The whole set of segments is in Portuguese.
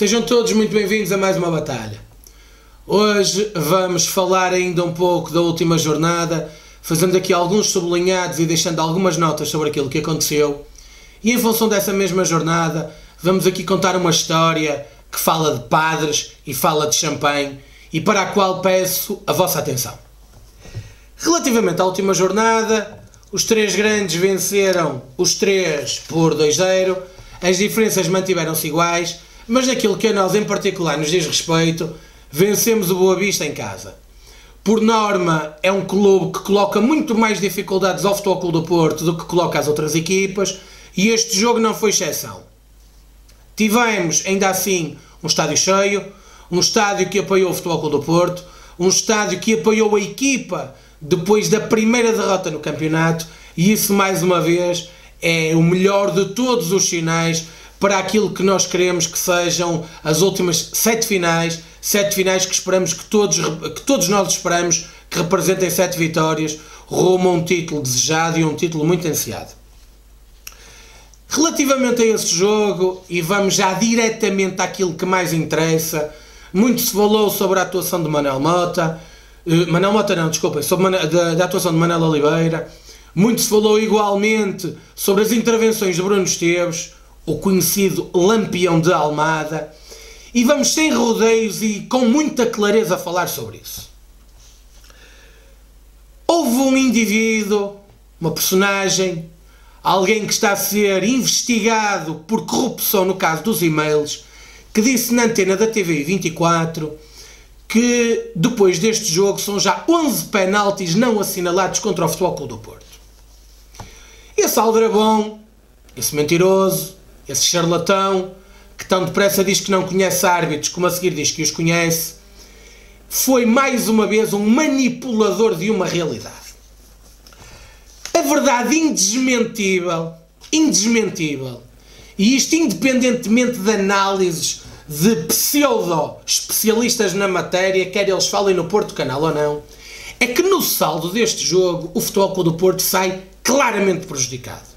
Sejam todos muito bem-vindos a mais uma batalha. Hoje vamos falar ainda um pouco da última jornada, fazendo aqui alguns sublinhados e deixando algumas notas sobre aquilo que aconteceu. E em função dessa mesma jornada, vamos aqui contar uma história que fala de padres e fala de champanhe e para a qual peço a vossa atenção. Relativamente à última jornada, os três grandes venceram os três por 2-0, as diferenças mantiveram-se iguais, mas naquilo que a nós em particular nos diz respeito, vencemos o Boa Vista em casa. Por norma, é um clube que coloca muito mais dificuldades ao Futebol Clube do Porto do que coloca às outras equipas, e este jogo não foi exceção. Tivemos, ainda assim, um estádio cheio, um estádio que apoiou o Futebol Clube do Porto, um estádio que apoiou a equipa depois da primeira derrota no campeonato, e isso, mais uma vez, é o melhor de todos os sinais para aquilo que nós queremos que sejam as últimas 7 finais que esperamos que todos nós esperamos que representem 7 vitórias rumo a um título desejado e um título muito ansiado. Relativamente a esse jogo, e vamos já diretamente àquilo que mais interessa, muito se falou sobre a atuação de Manel Mota, da atuação de Manel Oliveira, muito se falou igualmente sobre as intervenções de Bruno Esteves, o conhecido Lampião de Almada, e vamos sem rodeios e com muita clareza falar sobre isso. Houve um indivíduo, uma personagem, alguém que está a ser investigado por corrupção no caso dos e-mails, que disse na antena da TV 24 que depois deste jogo são já 11 penaltis não assinalados contra o Futebol Clube do Porto. Esse aldrabão, esse mentiroso, esse charlatão, que tão depressa diz que não conhece árbitros, como a seguir diz que os conhece, foi mais uma vez um manipulador de uma realidade. A verdade indesmentível, e isto independentemente de análises de pseudo-especialistas na matéria, quer eles falem no Porto Canal ou não, é que no saldo deste jogo o Futebol Clube do Porto sai claramente prejudicado.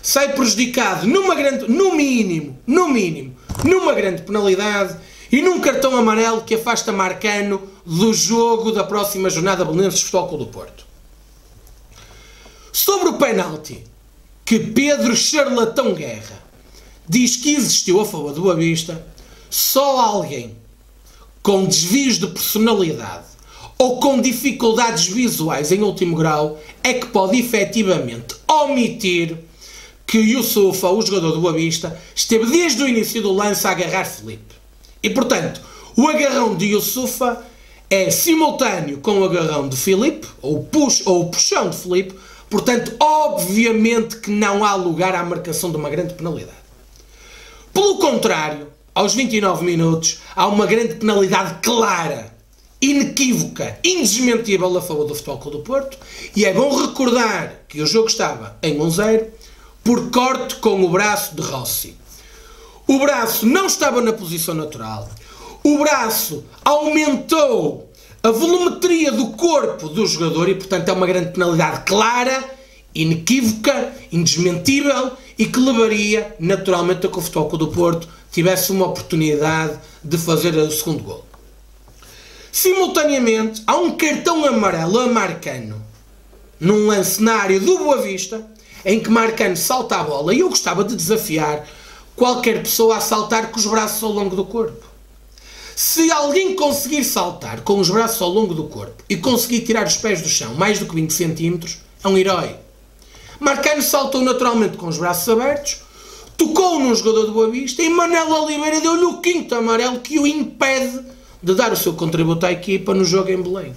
Sai prejudicado no mínimo, numa grande penalidade e num cartão amarelo que afasta Marcano do jogo da próxima jornada Belenenses Futebol Clube do Porto. Sobre o penalti que Pedro Charlatão Guerra diz que existiu a favor do Boa Vista, só alguém com desvios de personalidade ou com dificuldades visuais em último grau é que pode efetivamente omitir que o Youssoufa, o jogador do Boa Vista, esteve desde o início do lance a agarrar Filipe. E, portanto, o agarrão de Youssoufa é simultâneo com o agarrão de Filipe, ou o puxão de Filipe, portanto, obviamente que não há lugar à marcação de uma grande penalidade. Pelo contrário, aos 29 minutos, há uma grande penalidade clara, inequívoca, indesmentível a favor do Futebol Clube do Porto, e é bom recordar que o jogo estava em 1-0, por corte com o braço de Rossi. O braço não estava na posição natural. O braço aumentou a volumetria do corpo do jogador e, portanto, é uma grande penalidade clara, inequívoca, indesmentível e que levaria, naturalmente, a que o Futebol Clube do Porto tivesse uma oportunidade de fazer o segundo gol. Simultaneamente, há um cartão amarelo a Marcano num lance na área do Boa Vista, em que Marcano salta a bola, e eu gostava de desafiar qualquer pessoa a saltar com os braços ao longo do corpo. Se alguém conseguir saltar com os braços ao longo do corpo e conseguir tirar os pés do chão mais do que 20 cm, é um herói. Marcano saltou naturalmente com os braços abertos, tocou num jogador do Boa Vista e Manel Oliveira deu-lhe o 5º amarelo que o impede de dar o seu contributo à equipa no jogo em Belém.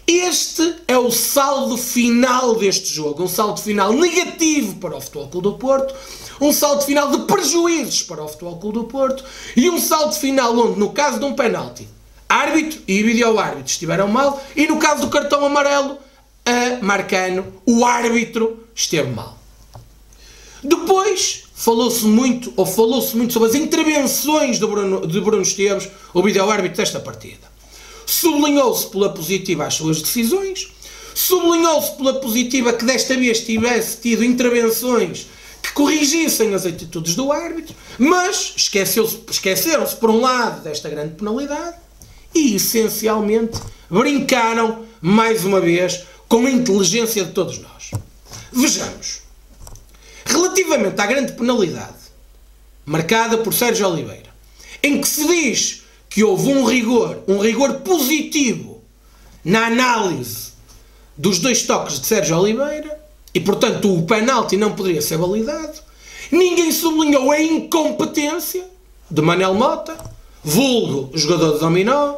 Este é o saldo final deste jogo, um saldo final negativo para o Futebol Clube do Porto, um saldo final de prejuízos para o Futebol Clube do Porto e um saldo final onde, no caso de um penalti, árbitro e vídeo-árbitro estiveram mal e no caso do cartão amarelo, a Marcano, o árbitro, esteve mal. Depois, falou-se muito sobre as intervenções de Bruno Esteves, o vídeo-árbitro desta partida. Sublinhou-se pela positiva as suas decisões, sublinhou-se pela positiva que desta vez tivesse tido intervenções que corrigissem as atitudes do árbitro, mas esqueceram-se por um lado desta grande penalidade e essencialmente brincaram mais uma vez com a inteligência de todos nós. Vejamos, relativamente à grande penalidade marcada por Sérgio Oliveira, em que se diz que houve um rigor positivo na análise dos 2 toques de Sérgio Oliveira e, portanto, o penalti não poderia ser validado, ninguém sublinhou a incompetência de Manel Mota, vulgo jogador de dominó,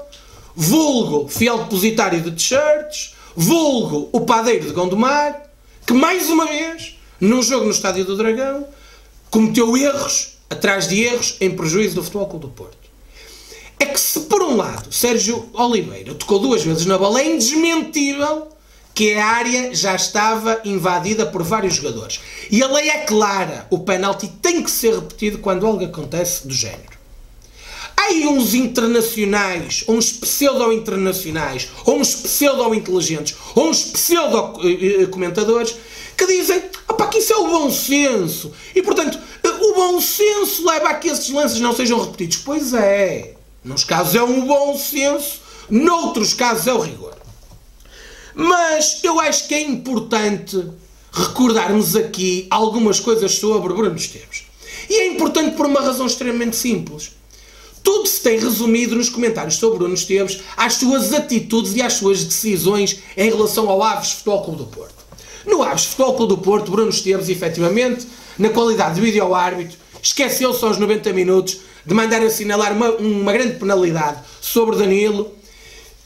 vulgo fiel depositário de t-shirts, vulgo o padeiro de Gondomar, que mais uma vez, num jogo no Estádio do Dragão, cometeu erros atrás de erros em prejuízo do Futebol Clube do Porto. É que se por um lado Sérgio Oliveira tocou 2 vezes na bola, é indesmentível que a área já estava invadida por vários jogadores. E a lei é clara, o penalti tem que ser repetido quando algo acontece do género. Há aí uns internacionais, uns pseudo-internacionais, ou uns pseudo-inteligentes, ou uns pseudo-comentadores que dizem que isso é o bom senso. E, portanto, o bom senso leva a que esses lances não sejam repetidos. Pois é. Nos casos é um bom senso, noutros casos é o rigor. Mas eu acho que é importante recordarmos aqui algumas coisas sobre Bruno Esteves. E é importante por uma razão extremamente simples. Tudo se tem resumido nos comentários sobre Bruno Esteves às suas atitudes e às suas decisões em relação ao Aves Futebol Clube do Porto. No Aves Futebol Clube do Porto, Bruno Esteves, efetivamente, na qualidade de vídeo-árbitro, esqueceu-se aos 90 minutos de mandar assinalar uma grande penalidade sobre Danilo,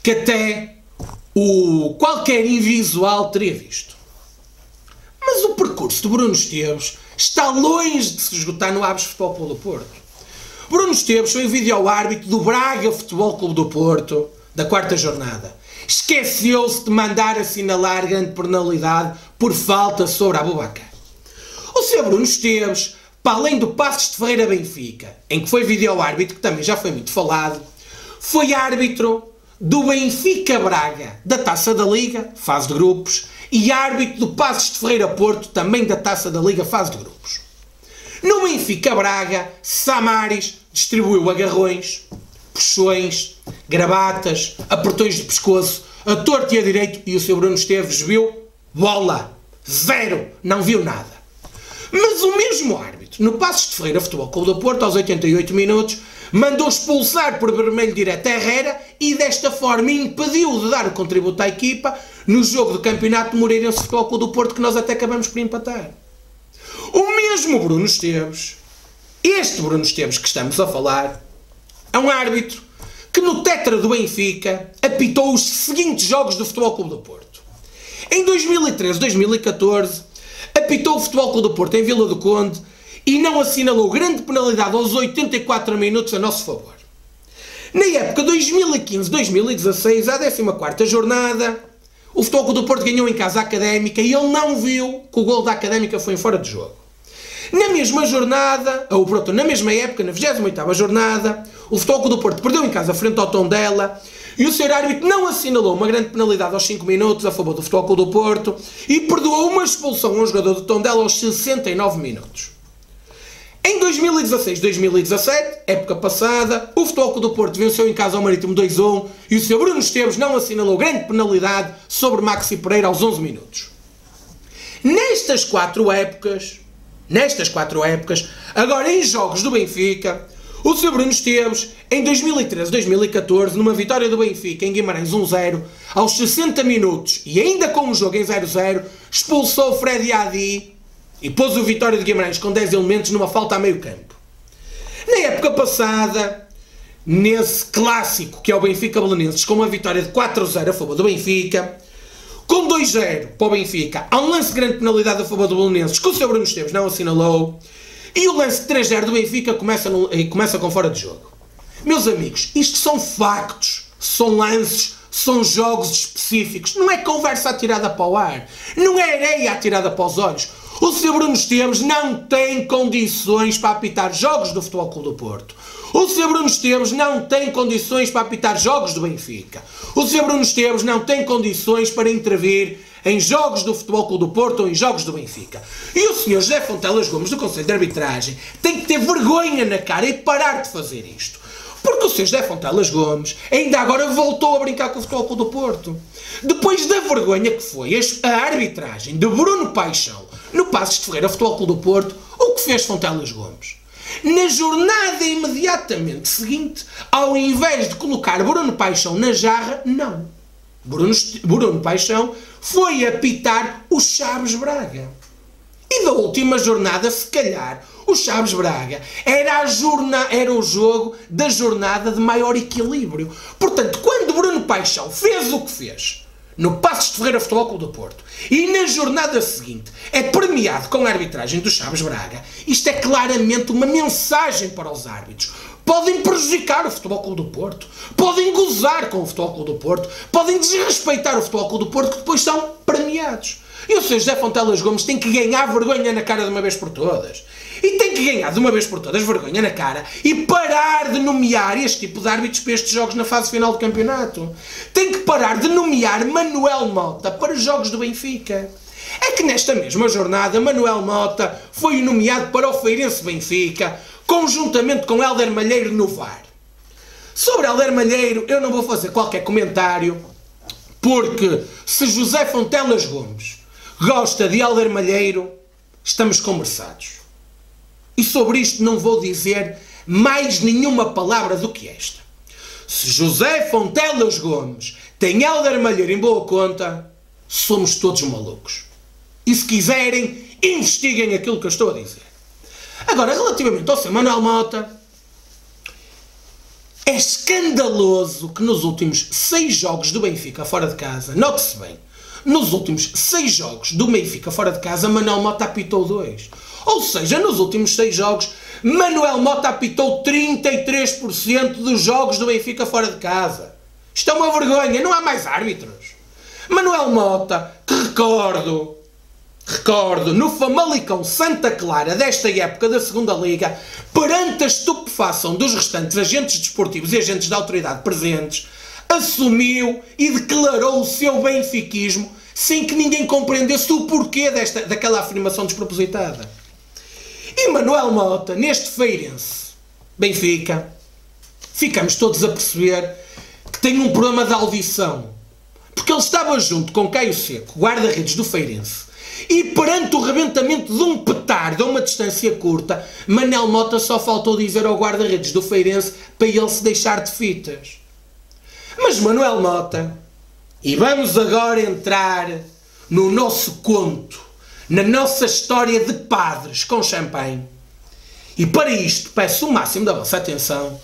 que até qualquer invisual teria visto. Mas o percurso de Bruno Esteves está longe de se esgotar no Aves Futebol Clube do Porto. Bruno Esteves foi o vídeo-árbitro do Braga Futebol Clube do Porto, da 4ª jornada. Esqueceu-se de mandar assinalar grande penalidade por falta sobre Aboubakar. O Sr. Bruno Esteves, para além do Passos de Ferreira Benfica, em que foi vídeo-árbitro, que também já foi muito falado, foi árbitro do Benfica Braga, da Taça da Liga, fase de grupos, e árbitro do Passos de Ferreira Porto, também da Taça da Liga, fase de grupos. No Benfica Braga, Samaris distribuiu agarrões, puxões, gravatas, apertões de pescoço, a torto e a direito, e o Sr. Bruno Esteves viu bola, 0, não viu nada. Mas o mesmo árbitro, no Passos de Ferreira Futebol Clube do Porto, aos 88 minutos, mandou expulsar por vermelho direto a Herrera e desta forma impediu de dar o contributo à equipa no jogo do campeonato de Moreirense Futebol Clube do Porto, que nós até acabamos por empatar. O mesmo Bruno Esteves, este Bruno Esteves que estamos a falar, é um árbitro que no Tetra do Benfica apitou os seguintes jogos do Futebol Clube do Porto. Em 2013-2014, apitou o Futebol Clube do Porto em Vila do Conde e não assinalou grande penalidade aos 84 minutos a nosso favor. Na época 2015-2016, à 14ª jornada, o Futebol Clube do Porto ganhou em casa a Académica e ele não viu que o gol da Académica foi em fora de jogo. Na mesma jornada, na mesma época, na 28ª jornada, o Futebol Clube do Porto perdeu em casa frente ao Tondela e o Sr. árbitro não assinalou uma grande penalidade aos 5 minutos a favor do Futebol Clube do Porto e perdoou uma expulsão a um jogador do Tondela aos 69 minutos. Em 2016-2017, época passada, o Futebol Clube do Porto venceu em casa ao Marítimo 2-1 e o Sr. Bruno Esteves não assinalou grande penalidade sobre Maxi Pereira aos 11 minutos. Nestas quatro épocas, agora em jogos do Benfica, o Sr. Bruno Esteves, em 2013-2014, numa vitória do Benfica em Guimarães 1-0, aos 60 minutos e ainda com o jogo em 0-0, expulsou o Freddy Adi e pôs o Vitória de Guimarães com 10 elementos numa falta a meio campo. Na época passada, nesse clássico que é o Benfica-Belenenses, com uma vitória de 4-0 a favor do Benfica, com 2-0 para o Benfica, há um lance de grande penalidade a favor do Belenenses que o Sr. Bruno Esteves não assinalou, e o lance de 3-0 do Benfica começa com fora de jogo. Meus amigos, isto são factos, são lances, são jogos específicos, não é conversa atirada para o ar, não é areia atirada para os olhos. O Sr. Bruno Esteves não tem condições para apitar jogos do Futebol Clube do Porto. O Sr. Bruno Esteves não tem condições para apitar jogos do Benfica. O Sr. Bruno Esteves não tem condições para intervir em jogos do Futebol Clube do Porto ou em jogos do Benfica. E o senhor José Fontelas Gomes, do Conselho de Arbitragem, tem que ter vergonha na cara e parar de fazer isto. Porque o senhor José Fontelas Gomes ainda agora voltou a brincar com o Futebol Clube do Porto. Depois da vergonha que foi a arbitragem de Bruno Paixão no Passos de Ferreira Futebol Clube do Porto, o que fez Fontelas Gomes? Na jornada imediatamente seguinte, ao invés de colocar Bruno Paixão na jarra, não. Bruno Paixão foi apitar o Chaves Braga. E da última jornada, se calhar, o Chaves Braga era o jogo da jornada de maior equilíbrio. Portanto, quando Bruno Paixão fez o que fez no Passos de Ferreira Futebol Clube do Porto e na jornada seguinte é premiado com a arbitragem do Chaves Braga, isto é claramente uma mensagem para os árbitros. Podem prejudicar o Futebol Clube do Porto, podem gozar com o Futebol Clube do Porto, podem desrespeitar o Futebol Clube do Porto, que depois são premiados. E o Sr. José Fontelas Gomes tem que ganhar vergonha na cara de uma vez por todas. E tem que ganhar de uma vez por todas vergonha na cara e parar de nomear este tipo de árbitros para estes jogos na fase final do campeonato. Tem que parar de nomear Manuel Mota para os jogos do Benfica. É que nesta mesma jornada Manuel Mota foi nomeado para o Feirense Benfica, conjuntamente com Hélder Malheiro no VAR. Sobre Hélder Malheiro eu não vou fazer qualquer comentário, porque se José Fontelas Gomes gosta de Hélder Malheiro, estamos conversados. E sobre isto não vou dizer mais nenhuma palavra do que esta. Se José Fontelas Gomes tem Hélder Malheiro em boa conta, somos todos malucos. E se quiserem, investiguem aquilo que eu estou a dizer. Agora, relativamente ao Sr. Manuel Mota, é escandaloso que nos últimos 6 jogos do Benfica fora de casa, note-se bem, nos últimos 6 jogos do Benfica fora de casa, Manuel Mota apitou 2. Ou seja, nos últimos 6 jogos, Manuel Mota apitou 33% dos jogos do Benfica fora de casa. Isto é uma vergonha, não há mais árbitros. Manuel Mota, que recordo, no Famalicão Santa Clara desta época da segunda Liga, perante a estupefação dos restantes agentes desportivos e agentes da autoridade presentes, assumiu e declarou o seu benfiquismo sem que ninguém compreendesse o porquê daquela afirmação despropositada. E Manuel Mota, neste Feirense Benfica, ficamos todos a perceber que tem um problema de audição, porque ele estava junto com Caio Seco, guarda-redes do Feirense, e perante o rebentamento de um petardo a uma distância curta, Manuel Mota só faltou dizer ao guarda-redes do Feirense para ele se deixar de fitas. Mas Manuel Mota, e vamos agora entrar no nosso conto, na nossa história de padres com champanhe, e para isto peço o máximo da vossa atenção.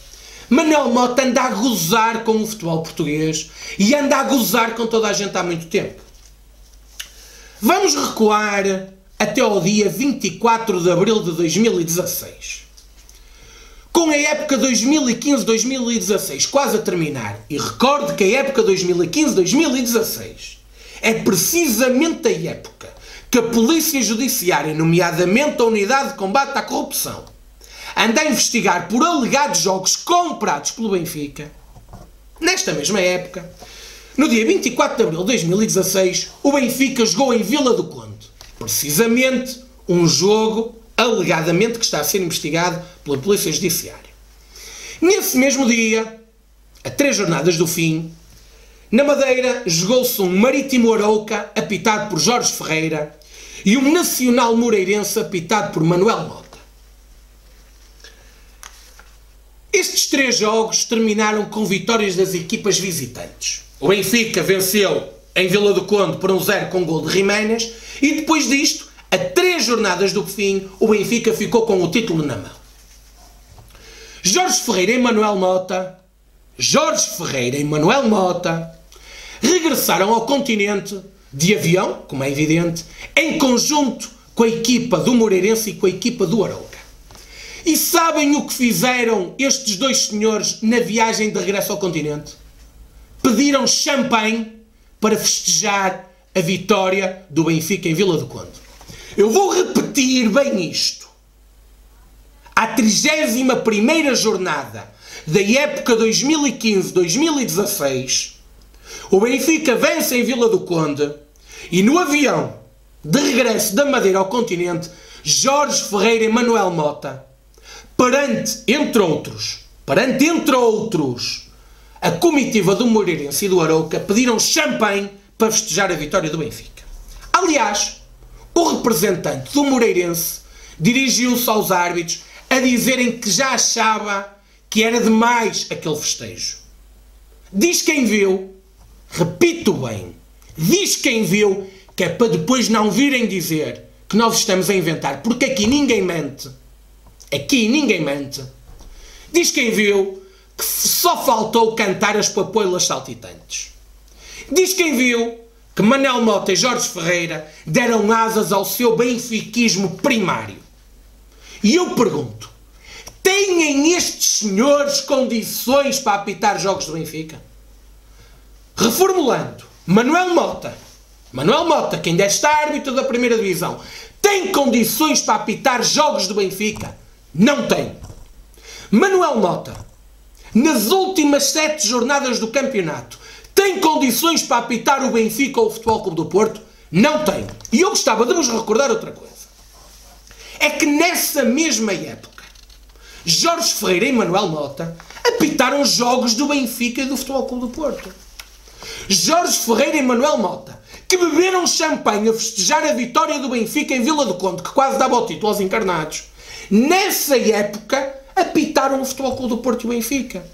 Manuel Mota anda a gozar com o futebol português e anda a gozar com toda a gente há muito tempo. Vamos recuar até ao dia 24 de abril de 2016. Com a época 2015-2016 quase a terminar, e recorde que a época 2015-2016 é precisamente a época que a Polícia Judiciária, nomeadamente a Unidade de Combate à Corrupção, anda a investigar por alegados jogos comprados pelo Benfica. Nesta mesma época, no dia 24 de abril de 2016, o Benfica jogou em Vila do Conde. Precisamente um jogo alegadamente que está a ser investigado pela Polícia Judiciária. Nesse mesmo dia, a 3 jornadas do fim, na Madeira jogou-se um Marítimo Arouca apitado por Jorge Ferreira e um Nacional Moreirense apitado por Manuel Mota. Estes 3 jogos terminaram com vitórias das equipas visitantes. O Benfica venceu em Vila do Conde por 1-0 com gol de Jiménez e depois disto, a 3 jornadas do fim, o Benfica ficou com o título na mão. Jorge Ferreira e Manuel Mota regressaram ao continente de avião, como é evidente, em conjunto com a equipa do Moreirense e com a equipa do Arouca. E sabem o que fizeram estes 2 senhores na viagem de regresso ao continente? Pediram champanhe para festejar a vitória do Benfica em Vila do Conde. Eu vou repetir bem isto. À 31ª jornada da época 2015-2016, o Benfica vence em Vila do Conde E no avião de regresso da Madeira ao continente, Jorge Ferreira e Manuel Mota, perante, entre outros, a comitiva do Moreirense e do Arouca, pediram champanhe para festejar a vitória do Benfica. Aliás, o representante do Moreirense dirigiu-se aos árbitros a dizerem que já achava que era demais aquele festejo. Diz quem viu, repito bem, diz quem viu, que é para depois não virem dizer que nós estamos a inventar, porque aqui ninguém mente. Aqui ninguém mente. Diz quem viu que só faltou cantar as papoilas saltitantes. Diz quem viu que Manuel Mota e Jorge Ferreira deram asas ao seu benfiquismo primário. E eu pergunto, têm estes senhores condições para apitar jogos do Benfica? Reformulando, Manuel Mota, que ainda está árbitro da primeira divisão, tem condições para apitar jogos do Benfica? Não tem. Manuel Mota, nas últimas 7 jornadas do campeonato, tem condições para apitar o Benfica ou o Futebol Clube do Porto? Não tem. E eu gostava de vos recordar outra coisa. É que nessa mesma época, Jorge Ferreira e Manuel Mota apitaram jogos do Benfica e do Futebol Clube do Porto. Jorge Ferreira e Manuel Mota, que beberam champanhe a festejar a vitória do Benfica em Vila do Conde, que quase dava o título aos encarnados, nessa época apitaram o Futebol Clube do Porto e o Benfica.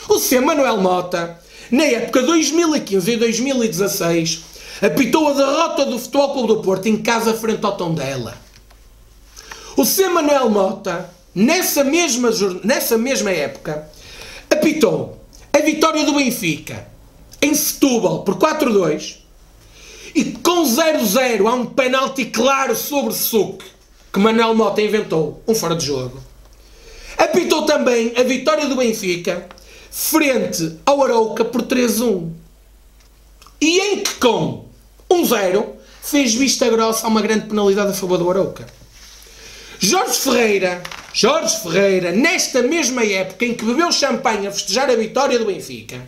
O Sr. Manuel Mota, na época 2015 e 2016, apitou a derrota do Futebol Clube do Porto em casa frente ao Tondela. O Sr. Manuel Mota, nessa mesma época, apitou a vitória do Benfica em Setúbal por 4-2 e com 0-0 há um penalti claro sobre Suc que Manuel Mota inventou, um fora de jogo. Apitou também a vitória do Benfica frente ao Arouca por 3-1 e em que com 1-0 fez vista grossa a uma grande penalidade a favor do Arouca. Jorge Ferreira, nesta mesma época em que bebeu champanhe a festejar a vitória do Benfica,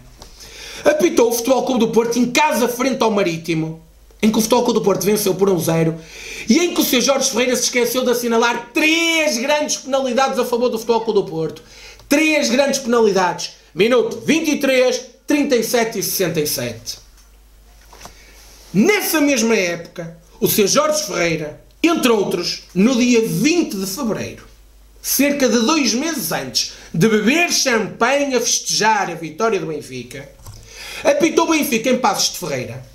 apitou o Futebol Clube do Porto em casa frente ao Marítimo, em que o Futebol Clube do Porto venceu por 1-0 e em que o Sr. Jorge Ferreira se esqueceu de assinalar 3 grandes penalidades a favor do Futebol Clube do Porto. 3 grandes penalidades. Minuto 23, 37 e 67. Nessa mesma época, o Sr. Jorge Ferreira, entre outros, no dia 20 de fevereiro, cerca de 2 meses antes de beber champanhe a festejar a vitória do Benfica, apitou o Benfica em Passos de Ferreira,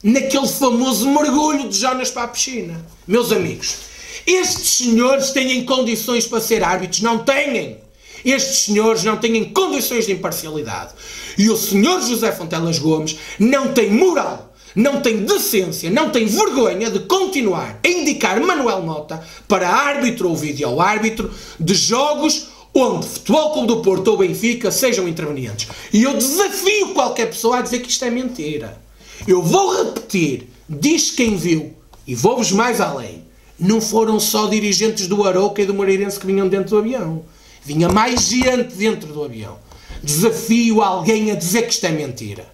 naquele famoso mergulho de Jonas para a piscina. Meus amigos, estes senhores têm condições para ser árbitros? Não têm. Estes senhores não têm condições de imparcialidade. E o Sr. José Fontelas Gomes não tem moral, não tem decência, não tem vergonha de continuar a indicar Manuel Mota para árbitro ou vídeo-árbitro de jogos onde Futebol Clube do Porto ou Benfica sejam intervenientes. E eu desafio qualquer pessoa a dizer que isto é mentira. Eu vou repetir, diz quem viu, e vou-vos mais além. Não foram só dirigentes do Arouca e do Moreirense que vinham dentro do avião. Vinha mais gente dentro do avião. Desafio alguém a dizer que isto é mentira.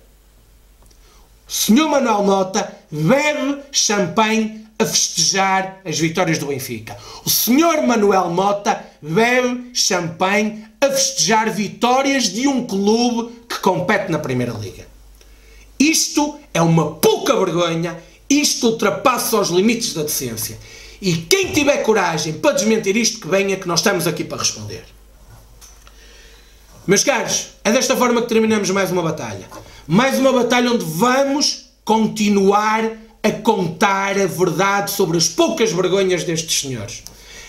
O Sr. Manuel Mota bebe champanhe a festejar as vitórias do Benfica. O Sr. Manuel Mota bebe champanhe a festejar vitórias de um clube que compete na Primeira Liga. Isto é uma pouca vergonha, isto ultrapassa os limites da decência. E quem tiver coragem para desmentir isto, que venha, que nós estamos aqui para responder. Meus caros, é desta forma que terminamos mais uma batalha. Mais uma batalha onde vamos continuar a contar a verdade sobre as poucas vergonhas destes senhores.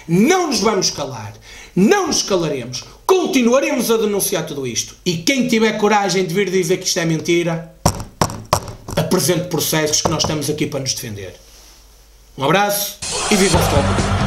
Não nos vamos calar, não nos calaremos, continuaremos a denunciar tudo isto. E quem tiver coragem de vir dizer que isto é mentira, apresente processos, que nós estamos aqui para nos defender. Um abraço e viva o futebol!